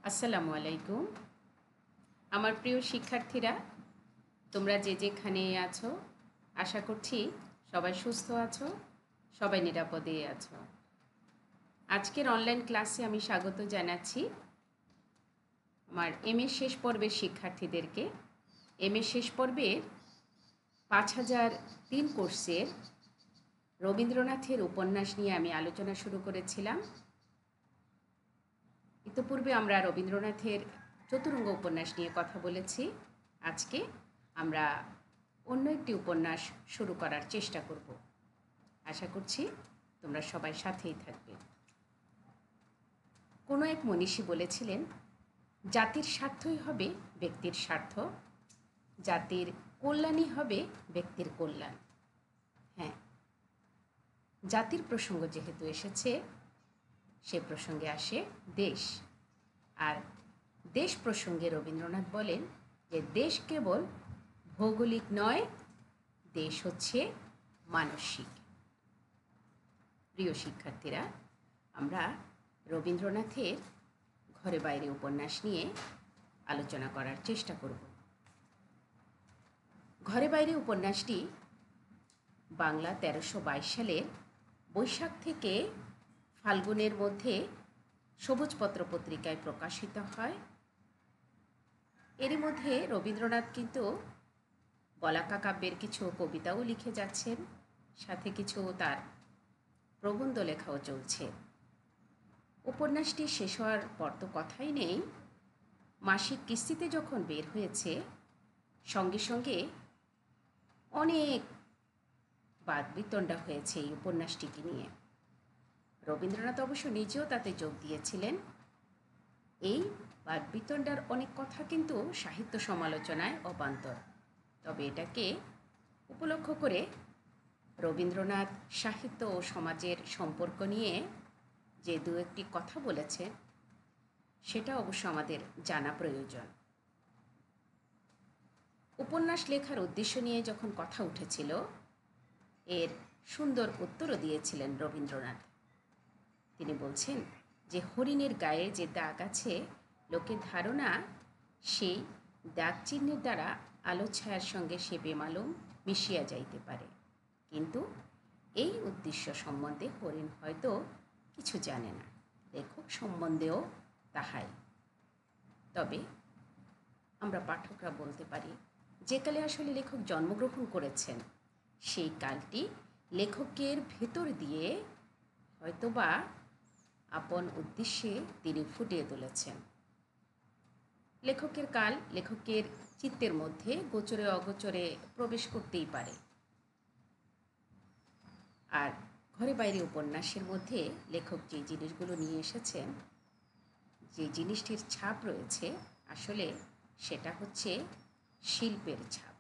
আসসালামু আলাইকুম। আমার প্রিয় শিক্ষার্থীরা, তোমরা যে যেখানে আছো, আশা করছি সবাই সুস্থ আছো, সবাই নিরাপদে আছো। আজকের অনলাইন ক্লাসে আমি স্বাগত জানাচ্ছি আমার এমএ শেষ পর্বের শিক্ষার্থীদেরকে। এমএ শেষ পর্বের 5003 কোর্সের রবীন্দ্রনাথের উপন্যাস নিয়ে আমি আলোচনা শুরু করেছিলাম। ইতিপূর্বে আমরা রবীন্দ্রনাথের চতুরঙ্গ উপন্যাস নিয়ে কথা বলেছি। আজকে আমরা অন্য একটি উপন্যাস শুরু করার চেষ্টা করব। আশা করছি তোমরা সবাই সাথেই থাকবে। কোনো এক মনীষী বলেছিলেন, জাতির স্বার্থই হবে ব্যক্তির স্বার্থ, জাতির কল্যাণই হবে ব্যক্তির কল্যাণ। হ্যাঁ, জাতির প্রসঙ্গ যেহেতু এসেছে, সে প্রসঙ্গে আসে দেশ। আর দেশ প্রসঙ্গে রবীন্দ্রনাথ বলেন যে দেশ কেবল ভৌগোলিক নয়, দেশ হচ্ছে মানসিক। প্রিয় শিক্ষার্থীরা, আমরা রবীন্দ্রনাথের ঘরে বাইরে উপন্যাস নিয়ে আলোচনা করার চেষ্টা করব। ঘরে বাইরে উপন্যাসটি বাংলা 1322 সালের বৈশাখ থেকে ফাল্গুনের মধ্যে সবুজপত্র পত্রিকায় প্রকাশিত হয়। এরই মধ্যে রবীন্দ্রনাথ কিন্তু বলাকা কাব্যের কিছু কবিতাও লিখে যাচ্ছেন, সাথে কিছু তার প্রবন্ধ লেখাও চলছে। উপন্যাসটি শেষ হওয়ার পর তো কথাই নেই। মাসিক কিস্তিতে যখন বের হয়েছে, সঙ্গে সঙ্গে অনেক বাদবিতণ্ডা হয়েছে এই উপন্যাসটিকে নিয়ে। রবীন্দ্রনাথ অবশ্য নিজেও তাতে যোগ দিয়েছিলেন। এই বাদবিতণ্ডার অনেক কথা কিন্তু সাহিত্য সমালোচনায় অবান্তর। তবে এটাকে উপলক্ষ করে রবীন্দ্রনাথ সাহিত্য ও সমাজের সম্পর্ক নিয়ে যে দু একটি কথা বলেছেন, সেটা অবশ্য আমাদের জানা প্রয়োজন। উপন্যাস লেখার উদ্দেশ্য নিয়ে যখন কথা উঠেছিল, এর সুন্দর উত্তরও দিয়েছিলেন রবীন্দ্রনাথ। তিনি বলছেন যে হরিণের গায়ে যে দাগ আছে, লোকের ধারণা সেই দাগ চিহ্নের দ্বারা আলো ছায়ার সঙ্গে সে বেমালুম মিশিয়া যাইতে পারে, কিন্তু এই উদ্দেশ্য সম্বন্ধে হরিণ হয়তো কিছু জানে না, লেখক সম্বন্ধেও তাহাই। তবে আমরা পাঠকরা বলতে পারি, যে কালে আসলে লেখক জন্মগ্রহণ করেছেন, সেই কালটি লেখকের ভেতর দিয়ে হয়তোবা আপন উদ্দেশ্যে তিনি ফুটিয়ে তুলেছেন। লেখকের কাল লেখকের চিত্তের মধ্যে গোচরে অগোচরে প্রবেশ করতেই পারে। আর ঘরে বাইরে উপন্যাসের মধ্যে লেখক যে জিনিসগুলো নিয়ে এসেছেন, যে জিনিসটির ছাপ রয়েছে, আসলে সেটা হচ্ছে শিল্পের ছাপ।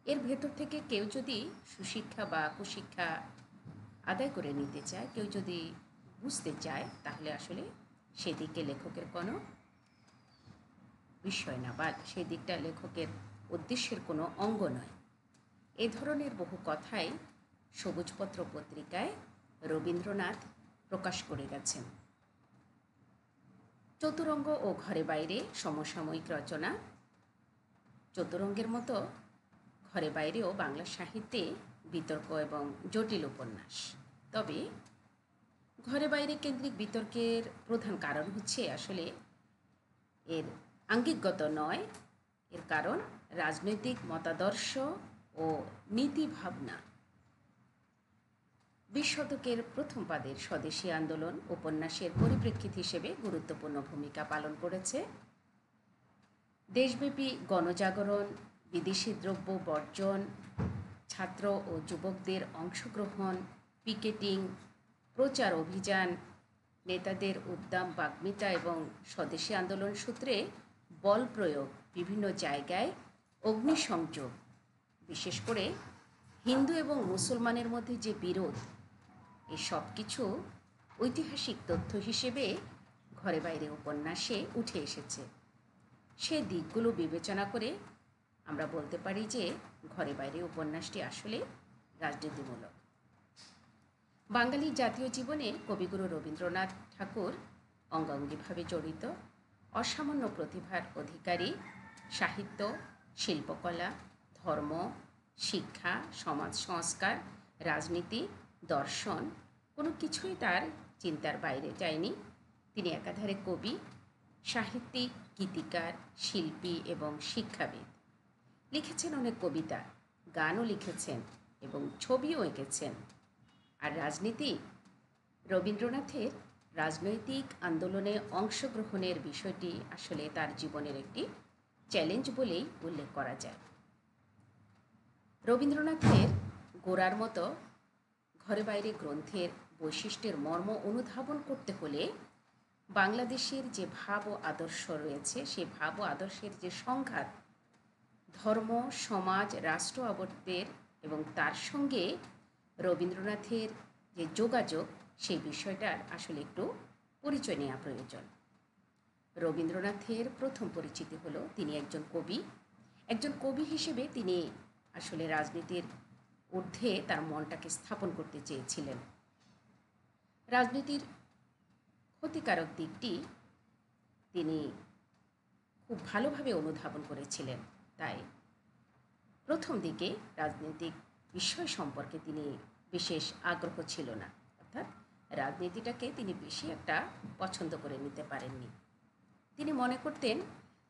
এর ভেতর থেকে কেউ যদি সুশিক্ষা বা কুশিক্ষা আদায় করে নিতে চায়, কেউ যদি বুঝতে চায়, তাহলে আসলে সেদিকে লেখকের কোনো বিষয় না, বা সেই দিকটা লেখকের উদ্দেশ্যের কোনো অঙ্গ নয়। এ ধরনের বহু কথাই সবুজপত্র পত্রিকায় রবীন্দ্রনাথ প্রকাশ করে গেছেন। চতুরঙ্গ ও ঘরে বাইরে সমসাময়িক রচনা। চতুরঙ্গের মতো ঘরে বাইরেও বাংলা সাহিত্যে বিতর্ক এবং জটিল উপন্যাস। তবে ঘরে বাইরে কেন্দ্রিক বিতর্কের প্রধান কারণ হচ্ছে আসলে এর আঙ্গিকগত নয়, এর কারণ রাজনৈতিক মতাদর্শ ও নীতি ভাবনা। 20 শতকের প্রথম পাদের স্বদেশী আন্দোলন উপন্যাসের পরিপ্রেক্ষিত হিসেবে গুরুত্বপূর্ণ ভূমিকা পালন করেছে। দেশব্যাপী গণজাগরণ, বিদেশি দ্রব্য বর্জন, ছাত্র ও যুবকদের অংশগ্রহণ, পিকেটিং, প্রচার অভিযান, নেতাদের উদ্দাম বাগ্মিতা এবং স্বদেশী আন্দোলন সূত্রে বল প্রয়োগ, বিভিন্ন জায়গায় অগ্নিসংযোগ, বিশেষ করে হিন্দু এবং মুসলমানের মধ্যে যে বিরোধ, এই সব কিছু ঐতিহাসিক তথ্য হিসেবে ঘরে বাইরে উপন্যাসে উঠে এসেছে। সে দিকগুলো বিবেচনা করে আমরা বলতে পারি যে ঘরে বাইরে উপন্যাসটি আসলে রাজনীতিমূলক। বাঙালির জাতীয় জীবনে কবিগুরু রবীন্দ্রনাথ ঠাকুর অঙ্গাঙ্গিভাবে জড়িত, অসামান্য প্রতিভার অধিকারী। সাহিত্য, শিল্পকলা, ধর্ম, শিক্ষা, সমাজ সংস্কার, রাজনীতি, দর্শন কোনো কিছুই তার চিন্তার বাইরে যায়নি। তিনি একাধারে কবি, সাহিত্যিক, গীতিকার, শিল্পী এবং শিক্ষাবিদ। লিখেছেন অনেক কবিতা, গানও লিখেছেন এবং ছবিও এঁকেছেন। আর রাজনীতি, রবীন্দ্রনাথের রাজনৈতিক আন্দোলনে অংশগ্রহণের বিষয়টি আসলে তার জীবনের একটি চ্যালেঞ্জ বলেই উল্লেখ করা যায়। রবীন্দ্রনাথের গোরার মতো ঘরে বাইরে গ্রন্থের বৈশিষ্ট্যের মর্ম অনুধাবন করতে হলে বাংলাদেশের যে ভাব ও আদর্শ রয়েছে, সেই ভাব ও আদর্শের যে সংঘাত, ধর্ম, সমাজ, রাষ্ট্র আবর্তের এবং তার সঙ্গে রবীন্দ্রনাথের যে যোগাযোগ, সেই বিষয়টার আসলে একটু পরিচয় নেওয়া প্রয়োজন। রবীন্দ্রনাথের প্রথম পরিচিতি হলো তিনি একজন কবি। একজন কবি হিসেবে তিনি আসলে রাজনীতির ঊর্ধ্বে তার মনটাকে স্থাপন করতে চেয়েছিলেন। রাজনীতির ক্ষতিকারক দিকটি তিনি খুব ভালোভাবে অনুধাবন করেছিলেন। তাই প্রথম দিকে রাজনৈতিক বিষয় সম্পর্কে তিনি বিশেষ আগ্রহ ছিল না, অর্থাৎ রাজনীতিটাকে তিনি বেশি একটা পছন্দ করে নিতে পারেননি। তিনি মনে করতেন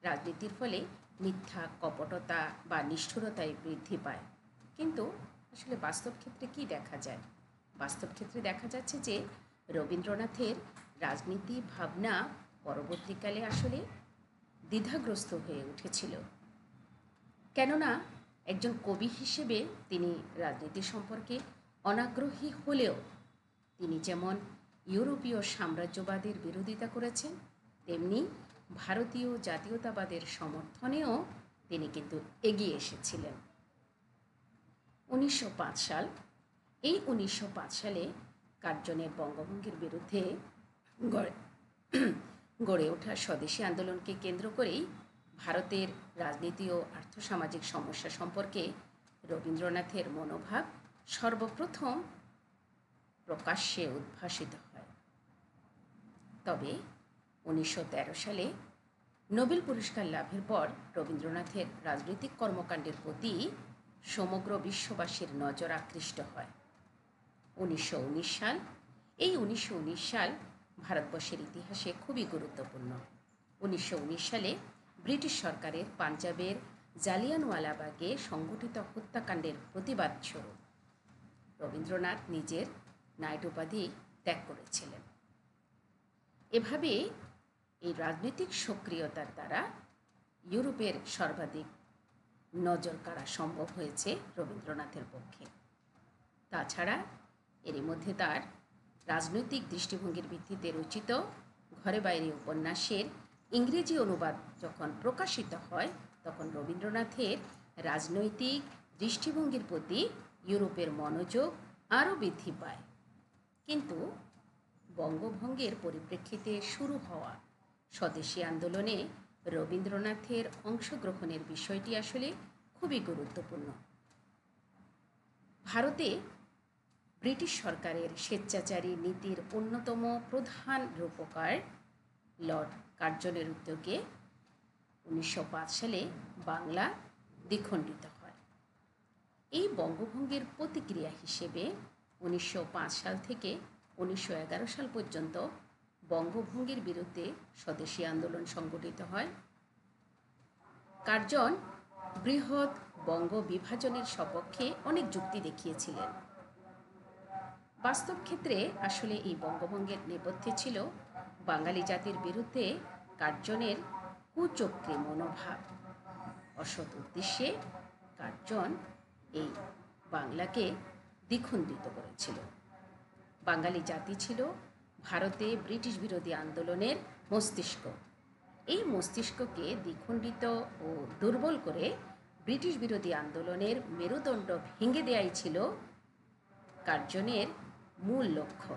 রাজনীতির ফলে মিথ্যা, কপটতা বা নিষ্ঠুরতায় বৃদ্ধি পায়। কিন্তু আসলে বাস্তব ক্ষেত্রে কী দেখা যায়? বাস্তব ক্ষেত্রে দেখা যাচ্ছে যে রবীন্দ্রনাথের রাজনীতি ভাবনা পরবর্তীকালে আসলে দ্বিধাগ্রস্ত হয়ে উঠেছিল। কেননা একজন কবি হিসেবে তিনি রাজনীতি সম্পর্কে অনাগ্রহী হলেও তিনি যেমন ইউরোপীয় সাম্রাজ্যবাদের বিরোধিতা করেছেন, তেমনি ভারতীয় জাতীয়তাবাদের সমর্থনেও তিনি কিন্তু এগিয়ে এসেছিলেন। 1905 সাল, এই 1905 সালে কার্জনের বঙ্গভঙ্গের বিরুদ্ধে গড়ে ওঠা স্বদেশী আন্দোলনকে কেন্দ্র করেই ভারতের রাজনীতি ও আর্থসামাজিক সমস্যা সম্পর্কে রবীন্দ্রনাথের মনোভাব সর্বপ্রথম প্রকাশ্যে উদ্ভাসিত হয়। তবে 1913 সালে নোবেল পুরস্কার লাভের পর রবীন্দ্রনাথের রাজনৈতিক কর্মকাণ্ডের প্রতি সমগ্র বিশ্ববাসীর নজর আকৃষ্ট হয়। 1919 সাল, এই 1919 সাল ভারতবর্ষের ইতিহাসে খুবই গুরুত্বপূর্ণ। 1919 সালে ব্রিটিশ সরকারের পাঞ্জাবের জালিয়ানওয়ালাবাগে সংগঠিত হত্যাকাণ্ডের প্রতিবাদ স্বরূপ রবীন্দ্রনাথ নিজের নাইট উপাধি ত্যাগ করেছিলেন। এভাবে এই রাজনৈতিক সক্রিয়তার দ্বারা ইউরোপের সর্বাধিক নজর কাড়া সম্ভব হয়েছে রবীন্দ্রনাথের পক্ষে। তাছাড়া এরই মধ্যে তার রাজনৈতিক দৃষ্টিভঙ্গির ভিত্তিতে রচিত ঘরে বাইরে উপন্যাসের ইংরেজি অনুবাদ যখন প্রকাশিত হয়, তখন রবীন্দ্রনাথের রাজনৈতিক দৃষ্টিভঙ্গির প্রতি ইউরোপের মনোযোগ আরও বৃদ্ধি পায়। কিন্তু বঙ্গভঙ্গের পরিপ্রেক্ষিতে শুরু হওয়া স্বদেশী আন্দোলনে রবীন্দ্রনাথের অংশগ্রহণের বিষয়টি আসলে খুবই গুরুত্বপূর্ণ। ভারতে ব্রিটিশ সরকারের স্বেচ্ছাচারী নীতির অন্যতম প্রধান রূপকার লর্ড কার্জনের উদ্যোগে 1905 সালে বাংলা দ্বিখণ্ডিত হয়। এই বঙ্গভঙ্গের প্রতিক্রিয়া হিসেবে 1905 সাল থেকে 1911 সাল পর্যন্ত বঙ্গভঙ্গের বিরুদ্ধে স্বদেশী আন্দোলন সংগঠিত হয়। কার্জন বৃহৎ বঙ্গ বিভাজনের সপক্ষে অনেক যুক্তি দেখিয়েছিলেন। বাস্তব ক্ষেত্রে আসলে এই বঙ্গভঙ্গের নেপথ্যে ছিল বাঙালি জাতির বিরুদ্ধে কার্জনের কুচক্রী মনোভাব। অসৎ উদ্দেশ্যে কার্জন এই বাংলাকে দ্বিখণ্ডিত করেছিল। বাঙালি জাতি ছিল ভারতে ব্রিটিশ বিরোধী আন্দোলনের মস্তিষ্ক। এই মস্তিষ্ককে দ্বিখণ্ডিত ও দুর্বল করে ব্রিটিশ বিরোধী আন্দোলনের মেরুদণ্ড ভেঙে দেয়াই ছিল কার্জনের মূল লক্ষ্য।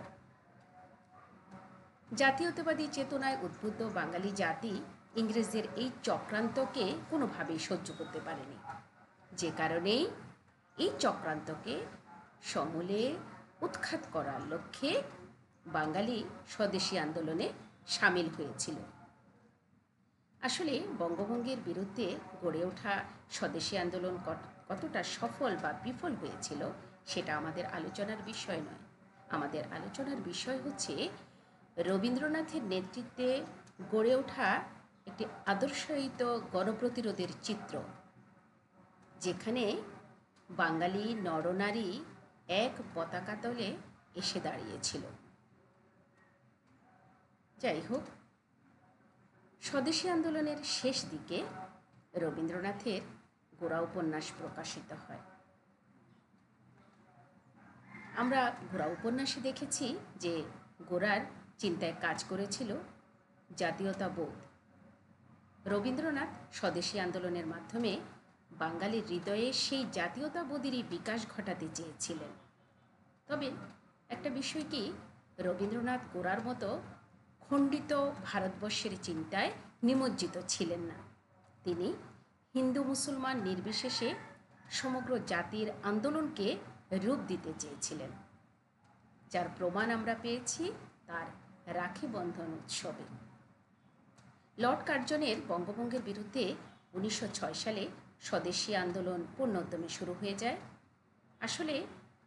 জাতীয়তাবাদী চেতনায় উদ্বুদ্ধ বাঙালি জাতি ইংরেজদের এই চক্রান্তকে কোনোভাবেই সহ্য করতে পারেনি, যে কারণেই এই চক্রান্তকে সমূলে উৎখাত করার লক্ষ্যে বাঙালি স্বদেশী আন্দোলনে সামিল হয়েছিল। আসলে বঙ্গভঙ্গের বিরুদ্ধে গড়ে ওঠা স্বদেশী আন্দোলন কতটা সফল বা বিফল হয়েছিল সেটা আমাদের আলোচনার বিষয় নয়। আমাদের আলোচনার বিষয় হচ্ছে রবীন্দ্রনাথের নেতৃত্বে গড়ে ওঠা একটি আদর্শায়িত গণপ্রতিরোধের চিত্র, যেখানে বাঙালি নরনারী এক পতাকা তলে এসে দাঁড়িয়েছিল। যাই হোক, স্বদেশী আন্দোলনের শেষ দিকে রবীন্দ্রনাথের গোরা উপন্যাস প্রকাশিত হয়। আমরা গোরা উপন্যাসে দেখেছি যে গোরার চিন্তায় কাজ করেছিল জাতীয়তাবোধ। রবীন্দ্রনাথ স্বদেশী আন্দোলনের মাধ্যমে বাঙালির হৃদয়ে সেই জাতীয়তাবোধেরই বিকাশ ঘটাতে চেয়েছিলেন। তবে একটা বিষয় কি, রবীন্দ্রনাথ গোরার মতো খণ্ডিত ভারতবর্ষের চিন্তায় নিমজ্জিত ছিলেন না। তিনি হিন্দু মুসলমান নির্বিশেষে সমগ্র জাতির আন্দোলনকে রূপ দিতে চেয়েছিলেন, যার প্রমাণ আমরা পেয়েছি তার রাখি বন্ধন উৎসবে। লর্ড কার্জনের বঙ্গভঙ্গের বিরুদ্ধে 1906 সালে স্বদেশী আন্দোলন পূর্ণোদ্যমে শুরু হয়ে যায়। আসলে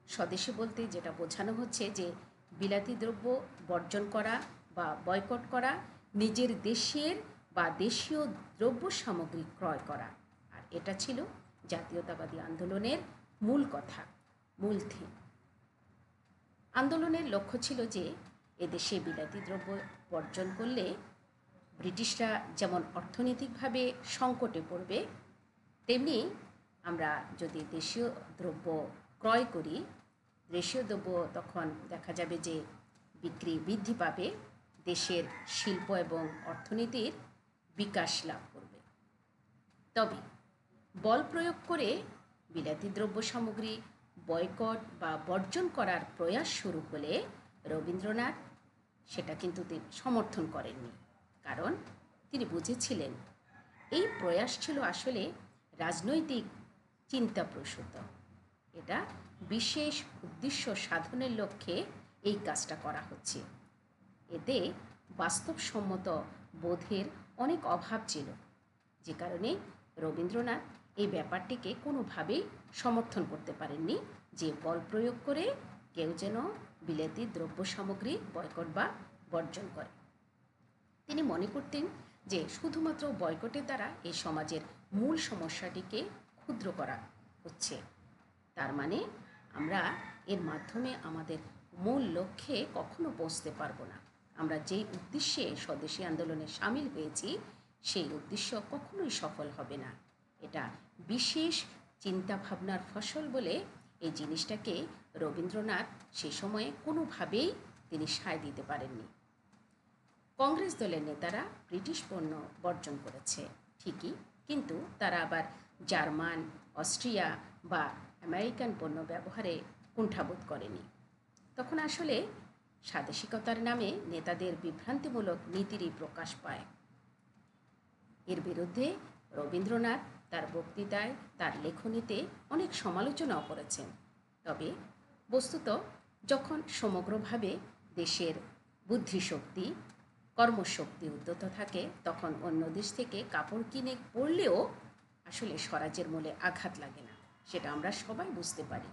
স্বদেশী বলতে যেটা বোঝানো হচ্ছে যে বিলাতি দ্রব্য বর্জন করা বা বয়কট করা, নিজের দেশের বা দেশীয় দ্রব্য সামগ্রী ক্রয় করা। আর এটা ছিল জাতীয়তাবাদী আন্দোলনের মূল কথা, মূল থিম। আন্দোলনের লক্ষ্য ছিল যে এদেশে বিলাতি দ্রব্য বর্জন করলে ব্রিটিশরা যেমন অর্থনৈতিকভাবে সংকটে পড়বে, তেমনি আমরা যদি দেশীয় দ্রব্য ক্রয় করি, দেশীয় দ্রব্য তখন দেখা যাবে যে বিক্রি বৃদ্ধি পাবে, দেশের শিল্প এবং অর্থনীতির বিকাশ লাভ করবে। তবে বল প্রয়োগ করে বিলাতি দ্রব্য সামগ্রী বয়কট বা বর্জন করার প্রয়াস শুরু হলে রবীন্দ্রনাথ সেটা কিন্তু তিনি সমর্থন করেননি, কারণ তিনি বুঝেছিলেন এই প্রয়াস ছিল আসলে রাজনৈতিক চিন্তাপ্রসূত। এটা বিশেষ উদ্দেশ্য সাধনের লক্ষ্যে এই কাজটা করা হচ্ছে। এতে বাস্তবসম্মত বোধের অনেক অভাব ছিল, যে কারণে রবীন্দ্রনাথ এই ব্যাপারটিকে কোনোভাবেই সমর্থন করতে পারেননি যে বল প্রয়োগ করে কেউ যেন বিলাতি দ্রব্য সামগ্রী বয়কট বা বর্জন করে। তিনি মনে করতেন যে শুধুমাত্র বয়কটের দ্বারা এই সমাজের মূল সমস্যাটিকে ক্ষুদ্র করা হচ্ছে। তার মানে আমরা এর মাধ্যমে আমাদের মূল লক্ষ্যে কখনো পৌঁছতে পারবো না। আমরা যেই উদ্দেশ্যে স্বদেশী আন্দোলনে সামিল হয়েছি সেই উদ্দেশ্য কখনোই সফল হবে না। এটা বিশেষ চিন্তাভাবনার ফসল বলে এই জিনিসটাকে রবীন্দ্রনাথ সে সময়ে কোনোভাবেই তিনি সায় দিতে পারেননি। কংগ্রেস দলের নেতারা ব্রিটিশ পণ্য বর্জন করেছে ঠিকই, কিন্তু তারা আবার জার্মান, অস্ট্রিয়া বা আমেরিকান পণ্য ব্যবহারে কুণ্ঠাবোধ করেনি। তখন আসলে স্বাদেশিকতার নামে নেতাদের বিভ্রান্তিমূলক নীতিরই প্রকাশ পায়। এর বিরুদ্ধে রবীন্দ্রনাথ তার বক্তৃতায়, তার লেখনীতে অনেক সমালোচনাও করেছেন। তবে বস্তুত যখন সমগ্রভাবে দেশের বুদ্ধিশক্তি, কর্মশক্তি উদ্যত থাকে, তখন অন্য দেশ থেকে কাপড় কিনে পরলেও আসলে স্বরাজের মূলে আঘাত লাগে না, সেটা আমরা সবাই বুঝতে পারি।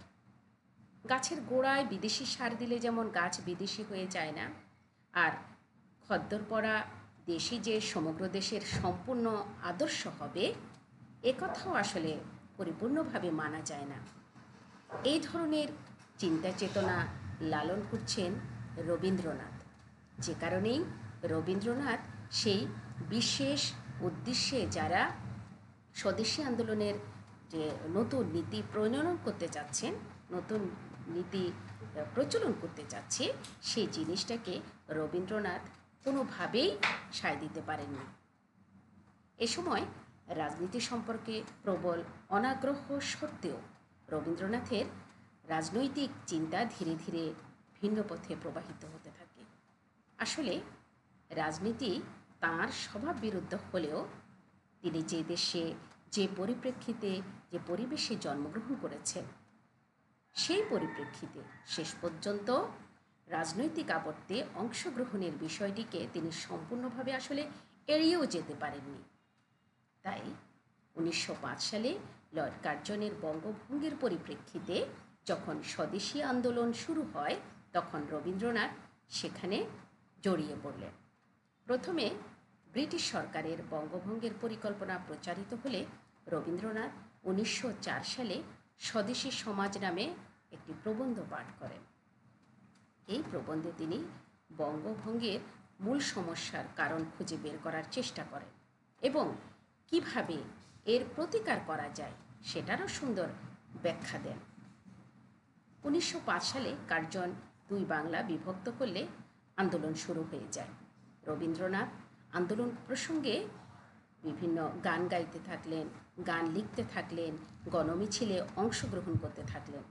গাছের গোড়ায় বিদেশি সার দিলে যেমন গাছ বিদেশি হয়ে যায় না, আর খদ্দর পরা দেশি যে সমগ্র দেশের সম্পূর্ণ আদর্শ হবে, একথাও আসলে পরিপূর্ণভাবে মানা যায় না। এই ধরনের চিন্তা চেতনা লালন করছেন রবীন্দ্রনাথ, যে কারণেই রবীন্দ্রনাথ সেই বিশেষ উদ্দেশ্যে যারা স্বদেশী আন্দোলনের যে নতুন নীতি প্রণয়ন করতে চাচ্ছেন, নতুন নীতি প্রচলন করতে চাচ্ছে, সেই জিনিসটাকে রবীন্দ্রনাথ কোনোভাবেই সায় দিতে পারেননি। এ সময় রাজনীতি সম্পর্কে প্রবল অনাগ্রহ সত্ত্বেও রবীন্দ্রনাথের রাজনৈতিক চিন্তা ধীরে ধীরে ভিন্ন পথে প্রবাহিত হতে থাকে। আসলে রাজনীতি তাঁর স্বভাব বিরুদ্ধ হলেও তিনি যে দেশে, যে পরিপ্রেক্ষিতে, যে পরিবেশে জন্মগ্রহণ করেছেন, সেই পরিপ্রেক্ষিতে শেষ পর্যন্ত রাজনৈতিক আবর্তে অংশগ্রহণের বিষয়টিকে তিনি সম্পূর্ণভাবে আসলে এড়িয়েও যেতে পারেননি। তাই 1905 সালে লর্ড কার্জনের বঙ্গভঙ্গের পরিপ্রেক্ষিতে যখন স্বদেশী আন্দোলন শুরু হয়, তখন রবীন্দ্রনাথ সেখানে জড়িয়ে পড়লেন। প্রথমে ব্রিটিশ সরকারের বঙ্গভঙ্গের পরিকল্পনা প্রচারিত হলে রবীন্দ্রনাথ 1904 সালে স্বদেশী সমাজ নামে একটি প্রবন্ধ পাঠ করেন। এই প্রবন্ধে তিনি বঙ্গভঙ্গের মূল সমস্যার কারণ খুঁজে বের করার চেষ্টা করেন এবং কিভাবে এর প্রতিকার করা যায় সেটারও সুন্দর ব্যাখ্যা দেন। 1905 সালে কার্জন দুই বাংলা বিভক্ত করলে আন্দোলন শুরু হয়ে যায়। রবীন্দ্রনাথ আন্দোলন প্রসঙ্গে বিভিন্ন গান গাইতে থাকলেন, গান লিখতে থাকলেন, গণমিছিলে অংশগ্রহণ করতে থাকলেন।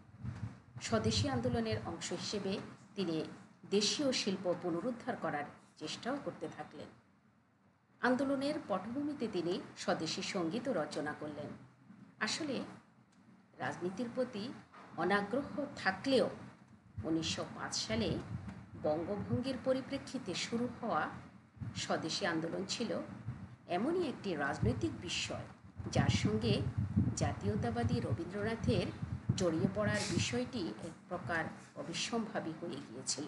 স্বদেশী আন্দোলনের অংশ হিসেবে তিনি দেশীয় শিল্প পুনরুদ্ধার করার চেষ্টাও করতে থাকলেন। আন্দোলনের পটভূমিতে তিনি স্বদেশী সঙ্গীতও রচনা করলেন। আসলে রাজনীতির প্রতি অনাগ্রহ থাকলেও 1905 সালে বঙ্গভঙ্গের পরিপ্রেক্ষিতে শুরু হওয়া স্বদেশী আন্দোলন ছিল এমনই একটি রাজনৈতিক বিষয় যার সঙ্গে জাতীয়তাবাদী রবীন্দ্রনাথের জড়িয়ে পড়ার বিষয়টি এক প্রকার অবিসম্ভাবী হয়ে গিয়েছিল।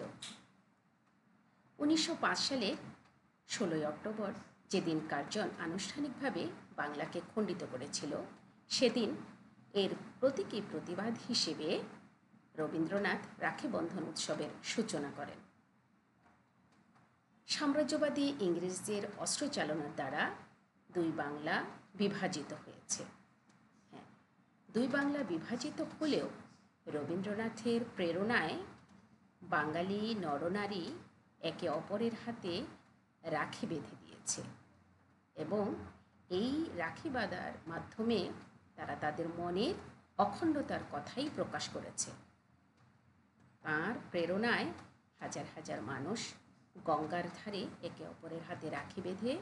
1905 সালে 16 অক্টোবর, যেদিন কার্জন আনুষ্ঠানিকভাবে বাংলাকে খণ্ডিত করেছিল, সেদিন এর প্রতীকী প্রতিবাদ হিসেবে রবীন্দ্রনাথ রাখি বন্ধন উৎসবের সূচনা করেন। সাম্রাজ্যবাদী ইংরেজদের অস্ত্রচালনার দ্বারা দুই বাংলা বিভাজিত হয়েছে। হ্যাঁ, দুই বাংলা বিভাজিত হলেও রবীন্দ্রনাথের প্রেরণায় বাঙালি নরনারী একে অপরের হাতে রাখি বেঁধে দিয়েছে এবং এই রাখি বাঁধার মাধ্যমে তারা তাদের মনের অখণ্ডতার কথাই প্রকাশ করেছে। তাঁর প্রেরণায় হাজার হাজার মানুষ গঙ্গার ধারে একে অপরের হাতে রাখি বেঁধে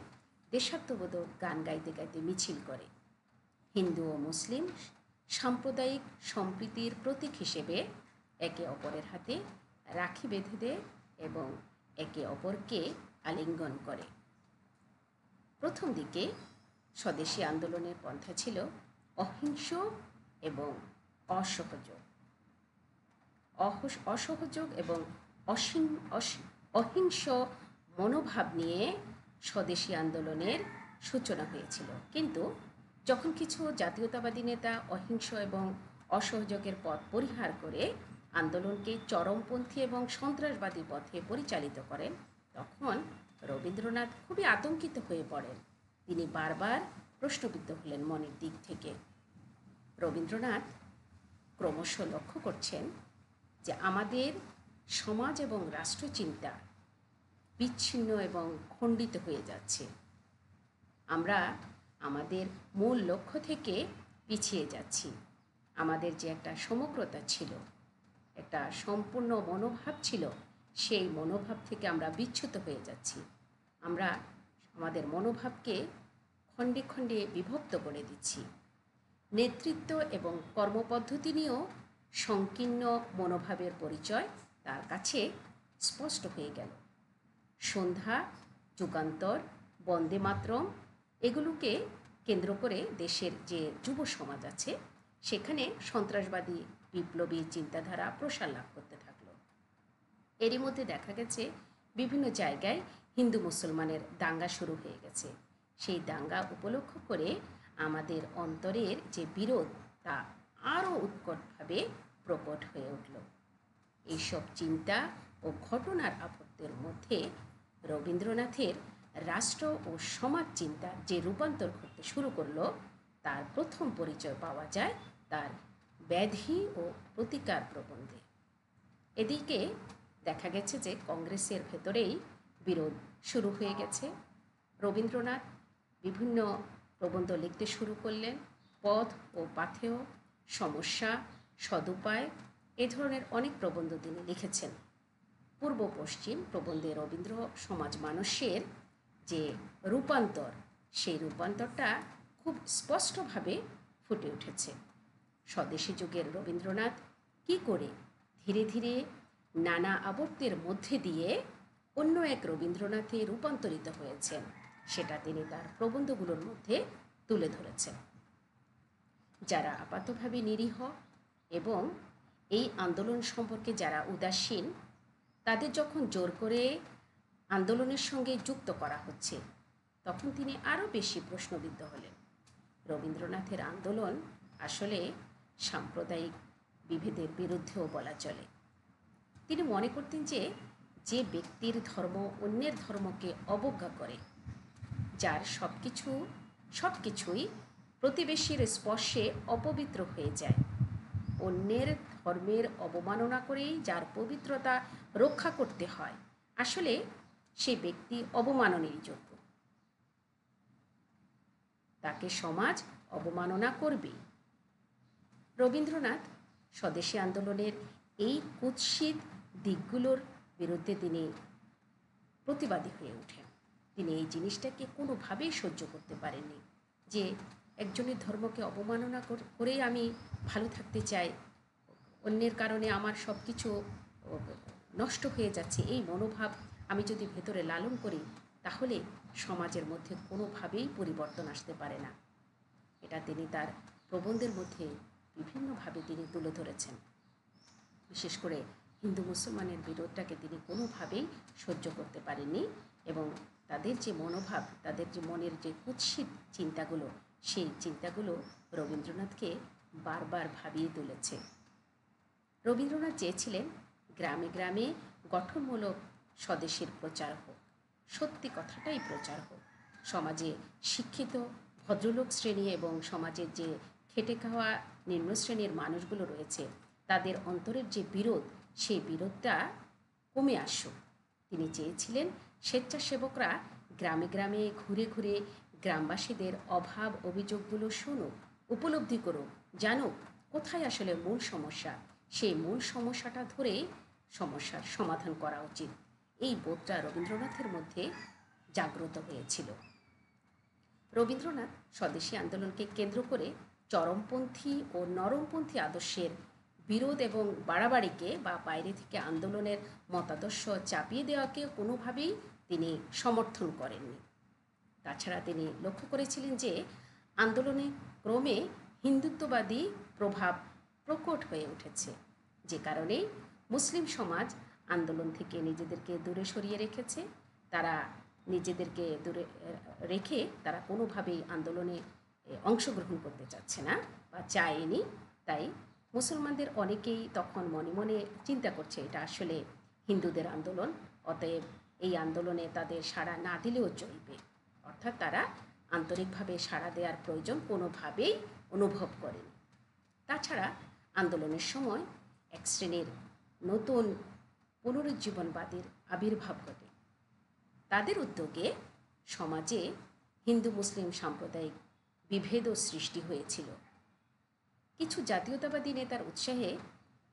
দেশাত্মবোধক গান গাইতে গাইতে মিছিল করে। হিন্দু ও মুসলিম সাম্প্রদায়িক সম্প্রীতির প্রতীক হিসেবে একে অপরের হাতে রাখি বেঁধে দেয় এবং একে অপরকে আলিঙ্গন করে। প্রথম দিকে স্বদেশী আন্দোলনের পন্থা ছিল অহিংস এবং অসহযোগ এবং অহিংস মনোভাব নিয়ে স্বদেশী আন্দোলনের সূচনা হয়েছিল। কিন্তু যখন কিছু জাতীয়তাবাদী নেতা অহিংস এবং অসহযোগের পথ পরিহার করে আন্দোলনকে চরমপন্থী এবং সন্ত্রাসবাদী পথে পরিচালিত করেন, তখন রবীন্দ্রনাথ খুবই আতঙ্কিত হয়ে পড়েন। তিনি বারবার প্রশ্নবিদ্ধ হলেন মনের দিক থেকে। রবীন্দ্রনাথ ক্রমশ লক্ষ্য করছেন যে আমাদের সমাজ এবং রাষ্ট্রচিন্তা বিচ্ছিন্ন এবং খণ্ডিত হয়ে যাচ্ছে। আমরা আমাদের মূল লক্ষ্য থেকে পিছিয়ে যাচ্ছি। আমাদের যে একটা সমগ্রতা ছিল, একটা সম্পূর্ণ মনোভাব ছিল, সেই মনোভাব থেকে আমরা বিচ্যুত হয়ে যাচ্ছি। আমরা আমাদের মনোভাবকে খণ্ডে খণ্ডে বিভক্ত করে দিচ্ছি। নেতৃত্ব এবং কর্মপদ্ধতি নিয়েও সংকীর্ণ মনোভাবের পরিচয় তার কাছে স্পষ্ট হয়ে গেল। সন্ধ্যা, যুগান্তর, বন্দে মাতরম এগুলোকে কেন্দ্র করে দেশের যে যুব সমাজ আছে সেখানে সন্ত্রাসবাদী বিপ্লবী চিন্তাধারা প্রসার লাভ করতে থাকলো। এরই মধ্যে দেখা গেছে বিভিন্ন জায়গায় হিন্দু মুসলমানের দাঙ্গা শুরু হয়ে গেছে। সেই দাঙ্গা উপলক্ষ করে আমাদের অন্তরের যে বিরোধ তা আরও উৎকটভাবে প্রকট হয়ে উঠল। এইসব চিন্তা ও ঘটনার আবর্তের মধ্যে রবীন্দ্রনাথের রাষ্ট্র ও সমাজ চিন্তার যে রূপান্তর ঘটতে শুরু করলো, তার প্রথম পরিচয় পাওয়া যায় তার ব্যাধি ও প্রতিকার প্রবন্ধে। এদিকে দেখা গেছে যে কংগ্রেসের ভেতরেই বিরোধ শুরু হয়ে গেছে। রবীন্দ্রনাথ বিভিন্ন প্রবন্ধ লিখতে শুরু করলেন। পথ ও পাথেয়, সমস্যা, সদুপায় এ ধরনের অনেক প্রবন্ধ তিনি লিখেছেন। পূর্ব পশ্চিম প্রবন্ধে রবীন্দ্র সমাজ মানুষের যে রূপান্তর, সেই রূপান্তরটা খুব স্পষ্টভাবে ফুটে উঠেছে। স্বদেশী যুগের রবীন্দ্রনাথ কী করে ধীরে ধীরে নানা আবর্তের মধ্যে দিয়ে অন্য এক রবীন্দ্রনাথে রূপান্তরিত হয়েছেন, সেটা তিনি তার প্রবন্ধগুলোর মধ্যে তুলে ধরেছেন। যারা আপাতভাবে নিরীহ এবং এই আন্দোলন সম্পর্কে যারা উদাসীন, তাদের যখন জোর করে আন্দোলনের সঙ্গে যুক্ত করা হচ্ছে, তখন তিনি আরও বেশি প্রশ্নবিদ্ধ হলেন। রবীন্দ্রনাথের আন্দোলন আসলে সাম্প্রদায়িক বিভেদের বিরুদ্ধেও বলা চলে। তিনি মনে করতেন যে যে ব্যক্তির ধর্ম অন্যের ধর্মকে অবজ্ঞা করে, যার সবকিছুই প্রতিবেশীর স্পর্শে অপবিত্র হয়ে যায়, অন্যের ধর্মের অবমাননা করেই যার পবিত্রতা রক্ষা করতে হয়, আসলে সে ব্যক্তি অবমাননার যোগ্য। তাকে সমাজ অবমাননা করবে। রবীন্দ্রনাথ স্বদেশী আন্দোলনের এই কুৎসিত দিকগুলোর বিরুদ্ধে তিনি প্রতিবাদী হয়ে ওঠেন। তিনি এই জিনিসটাকে কোনোভাবেই সহ্য করতে পারেননি যে একজনের ধর্মকে অবমাননা করেই আমি ভালো থাকতে চাই, অন্যের কারণে আমার সব কিছু নষ্ট হয়ে যাচ্ছে, এই মনোভাব আমি যদি ভেতরে লালন করি, তাহলে সমাজের মধ্যে কোনোভাবেই পরিবর্তন আসতে পারে না। এটা তিনি তার প্রবন্ধের মধ্যে বিভিন্নভাবে তিনি তুলে ধরেছেন। বিশেষ করে হিন্দু মুসলমানের বিরোধটাকে তিনি কোনোভাবেই সহ্য করতে পারেননি এবং তাদের যে মনোভাব, তাদের যে মনের যে কুৎসিত চিন্তাগুলো, সেই চিন্তাগুলো রবীন্দ্রনাথকে বারবার ভাবিয়ে তুলেছে। রবীন্দ্রনাথ চেয়েছিলেন গ্রামে গ্রামে গঠনমূলক স্বদেশীর প্রচার হোক, সত্যি কথাটাই প্রচার হোক। সমাজে শিক্ষিত ভদ্রলোক শ্রেণী এবং সমাজের যে খেটে খাওয়া নিম্ন শ্রেণীর মানুষগুলো রয়েছে, তাদের অন্তরের যে বিরোধ, সেই বিরোধটা কমে আসুক। তিনি চেয়েছিলেন স্বেচ্ছাসেবকরা গ্রামে গ্রামে ঘুরে ঘুরে গ্রামবাসীদের অভাব অভিযোগগুলো শুনুক, উপলব্ধি করুক, জানুক কোথায় আসলে মূল সমস্যা, সেই মূল সমস্যাটা ধরে সমস্যার সমাধান করা উচিত। এই বোধটা রবীন্দ্রনাথের মধ্যে জাগ্রত হয়েছিল। রবীন্দ্রনাথ স্বদেশী আন্দোলনকে কেন্দ্র করে চরমপন্থী ও নরমপন্থী আদর্শের বিরোধ এবং বাড়াবাড়িকে বা বাইরে থেকে আন্দোলনের মতাদর্শ চাপিয়ে দেওয়াকে কোনোভাবেই তিনি সমর্থন করেননি। তাছাড়া তিনি লক্ষ্য করেছিলেন যে আন্দোলনে ক্রমে হিন্দুত্ববাদী প্রভাব প্রকট হয়ে উঠেছে, যে কারণে মুসলিম সমাজ আন্দোলন থেকে নিজেদেরকে দূরে সরিয়ে রেখেছে। তারা নিজেদেরকে দূরে রেখে তারা কোনোভাবেই আন্দোলনে অংশগ্রহণ করতে চাচ্ছে না বা চায়নি। তাই মুসলমানদের অনেকেই তখন মনে মনে চিন্তা করছে এটা আসলে হিন্দুদের আন্দোলন, অতএব এই আন্দোলনে তাদের সাড়া না দিলেও চলবে। অর্থাৎ তারা আন্তরিকভাবে সাড়া দেওয়ার প্রয়োজন কোনোভাবেই অনুভব করেনি। তাছাড়া আন্দোলনের সময় এক শ্রেণীর নতুন পুনরুজ্জীবনবাদীর আবির্ভাব ঘটে। তাদের উদ্যোগে সমাজে হিন্দু মুসলিম সাম্প্রদায়িক বিভেদও সৃষ্টি হয়েছিল। কিছু জাতীয়তাবাদী নেতার উৎসাহে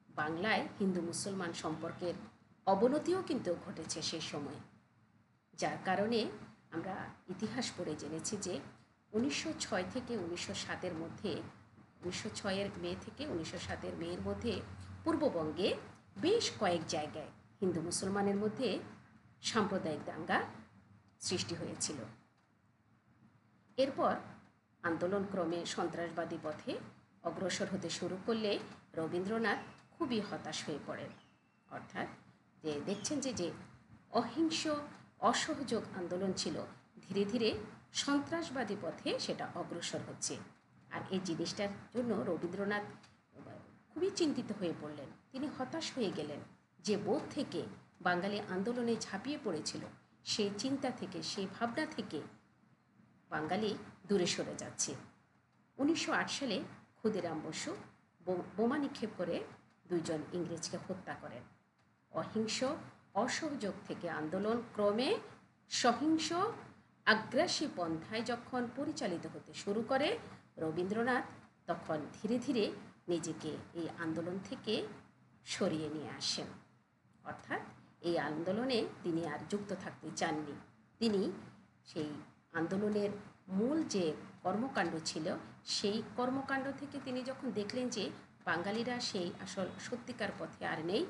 বাংলায় হিন্দু মুসলমান সম্পর্কের অবনতিও কিন্তু ঘটেছে সেই সময়, যার কারণে আমরা ইতিহাস পড়ে জেনেছি যে 1906 থেকে 1907 মধ্যে, 1906 মে থেকে 1907 মের মধ্যে পূর্ববঙ্গে বেশ কয়েক জায়গায় হিন্দু মুসলমানের মধ্যে সাম্প্রদায়িক দাঙ্গা সৃষ্টি হয়েছিল। এরপর আন্দোলন ক্রমে সন্ত্রাসবাদী পথে অগ্রসর হতে শুরু করলে রবীন্দ্রনাথ খুবই হতাশ হয়ে পড়েন। অর্থাৎ যে দেখছেন যে অহিংস অসহযোগ আন্দোলন ছিল, ধীরে ধীরে সন্ত্রাসবাদী পথে সেটা অগ্রসর হচ্ছে। আর এই জিনিসটার জন্য রবীন্দ্রনাথ খুবই চিন্তিত হয়ে পড়লেন। তিনি হতাশ হয়ে গেলেন যে বোধ থেকে বাঙালি আন্দোলনে ঝাঁপিয়ে পড়েছিল, সেই চিন্তা থেকে, সেই ভাবনা থেকে বাঙালি দূরে সরে যাচ্ছে। 1908 সালে ক্ষুদিরাম বসু বোমা নিক্ষেপ করে 2 জন ইংরেজকে হত্যা করেন। অহিংস অসহযোগ থেকে আন্দোলন ক্রমে সহিংস আগ্রাসী পন্থায় যখন পরিচালিত হতে শুরু করে, রবীন্দ্রনাথ তখন ধীরে ধীরে নিজেকে এই আন্দোলন থেকে সরিয়ে নিয়ে আসেন। অর্থাৎ এই আন্দোলনে তিনি আর যুক্ত থাকতে চাননি। তিনি সেই আন্দোলনের মূল যে কর্মকাণ্ড ছিল, সেই কর্মকাণ্ড থেকে তিনি যখন দেখলেন যে বাঙালিরা সেই আসল সত্যিকার পথে আর নেই,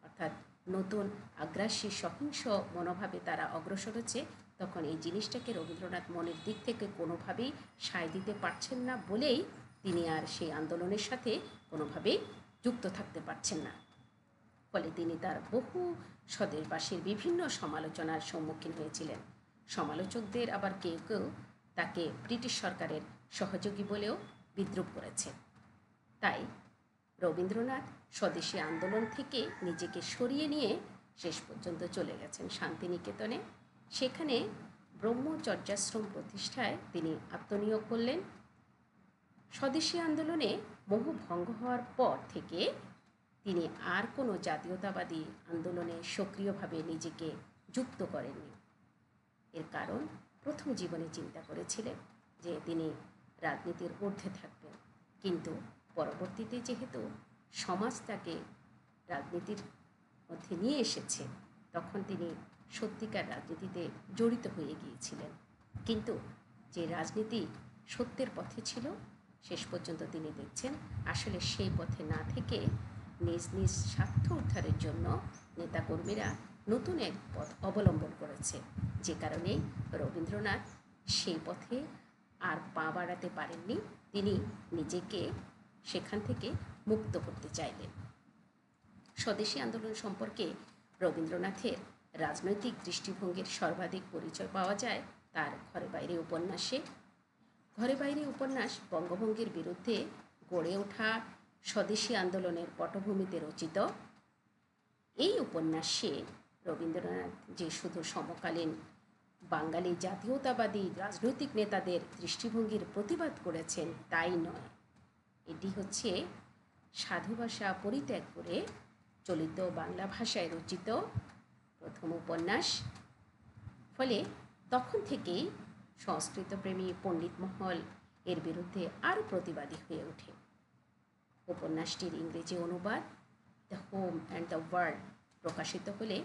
অর্থাৎ নতুন আগ্রাসী সহিংস মনোভাবে তারা অগ্রসর হচ্ছে, তখন এই জিনিসটাকে রবীন্দ্রনাথ মনের দিক থেকে কোনোভাবেই সায় দিতে পারছেন না বলেই তিনি আর সেই আন্দোলনের সাথে কোনোভাবেই যুক্ত থাকতে পারছেন না। ফলে তিনি তার বহু স্বদেশবাসীর বিভিন্ন সমালোচনার সম্মুখীন হয়েছিলেন। সমালোচকদের আবার কেউ কেউ তাকে ব্রিটিশ সরকারের সহযোগী বলেও বিদ্রূপ করেছে। তাই রবীন্দ্রনাথ স্বদেশী আন্দোলন থেকে নিজেকে সরিয়ে নিয়ে শেষ পর্যন্ত চলে গেছেন শান্তিনিকেতনে। সেখানে ব্রহ্মচর্যাশ্রম প্রতিষ্ঠায় তিনি আত্মনিয়োগ করলেন। স্বদেশী আন্দোলনে মোহ ভঙ্গ হওয়ার পর থেকে তিনি আর কোনো জাতীয়তাবাদী আন্দোলনে সক্রিয়ভাবে নিজেকে যুক্ত করেননি। এর কারণ প্রথম জীবনে চিন্তা করেছিলেন যে তিনি রাজনীতির ঊর্ধ্বে থাকবেন, কিন্তু পরবর্তীতে যেহেতু সমাজ তাকে রাজনীতির মধ্যে নিয়ে এসেছে, তখন তিনি সত্যিকার রাজনীতিতে জড়িত হয়ে গিয়েছিলেন। কিন্তু যে রাজনীতি সত্যের পথে ছিল, শেষ পর্যন্ত তিনি দেখছেন আসলে সেই পথে না থেকে নিজ নিজ স্বার্থ উদ্ধারের জন্য নেতাকর্মীরা নতুন এক পথ অবলম্বন করেছে, যে কারণে রবীন্দ্রনাথ সেই পথে আর পা বাড়াতে পারেননি। তিনি নিজেকে সেখান থেকে মুক্ত করতে চাইলেন। স্বদেশী আন্দোলন সম্পর্কে রবীন্দ্রনাথের রাজনৈতিক দৃষ্টিভঙ্গির সর্বাধিক পরিচয় পাওয়া যায় তার ঘরে বাইরে উপন্যাসে। ঘরে বাইরে উপন্যাস বঙ্গভঙ্গের বিরুদ্ধে গড়ে ওঠা স্বদেশী আন্দোলনের পটভূমিতে রচিত। এই উপন্যাসে রবীন্দ্রনাথ যে শুধু সমকালীন বাঙালি জাতীয়তাবাদী রাজনৈতিক নেতাদের দৃষ্টিভঙ্গির প্রতিবাদ করেছেন তাই নয়, এটি হচ্ছে সাধু ভাষা পরিত্যাগ করে চলিত বাংলা ভাষায় রচিত প্রথম উপন্যাস। ফলে তখন থেকেই সংস্কৃতপ্রেমী পণ্ডিত মহল এর বিরুদ্ধে আরও প্রতিবাদী হয়ে ওঠে। উপন্যাসটির ইংরেজি অনুবাদ the home and the world প্রকাশিত হলে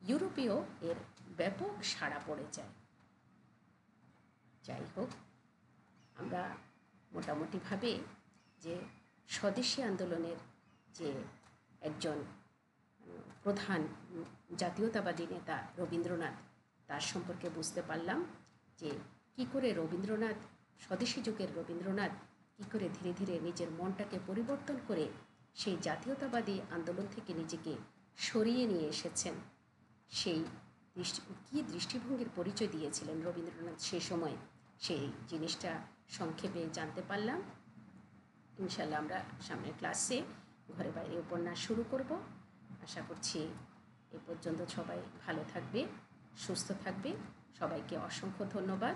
ইউরোপীয় এর ব্যাপক সাড়া পড়ে যায়। যাই হোক, আমরা মোটামুটিভাবে যে স্বদেশী আন্দোলনের যে একজন প্রধান জাতীয়তাবাদী নেতা রবীন্দ্রনাথ, তার সম্পর্কে বুঝতে পারলাম যে কী করে রবীন্দ্রনাথ, স্বদেশী যুগের রবীন্দ্রনাথ কী করে ধীরে ধীরে নিজের মনটাকে পরিবর্তন করে সেই জাতীয়তাবাদী আন্দোলন থেকে নিজেকে সরিয়ে নিয়ে এসেছেন। সেই কী দৃষ্টিভঙ্গির পরিচয় দিয়েছিলেন রবীন্দ্রনাথ সে সময়, সেই জিনিসটা সংক্ষেপে জানতে পারলাম। ইনশাল্লাহ আমরা সামনের ক্লাসে ঘরে বাইরে উপন্যাস শুরু করব। আশা করছি এ পর্যন্ত সবাই ভালো থাকবে, সুস্থ থাকবে। সবাইকে অসংখ্য ধন্যবাদ।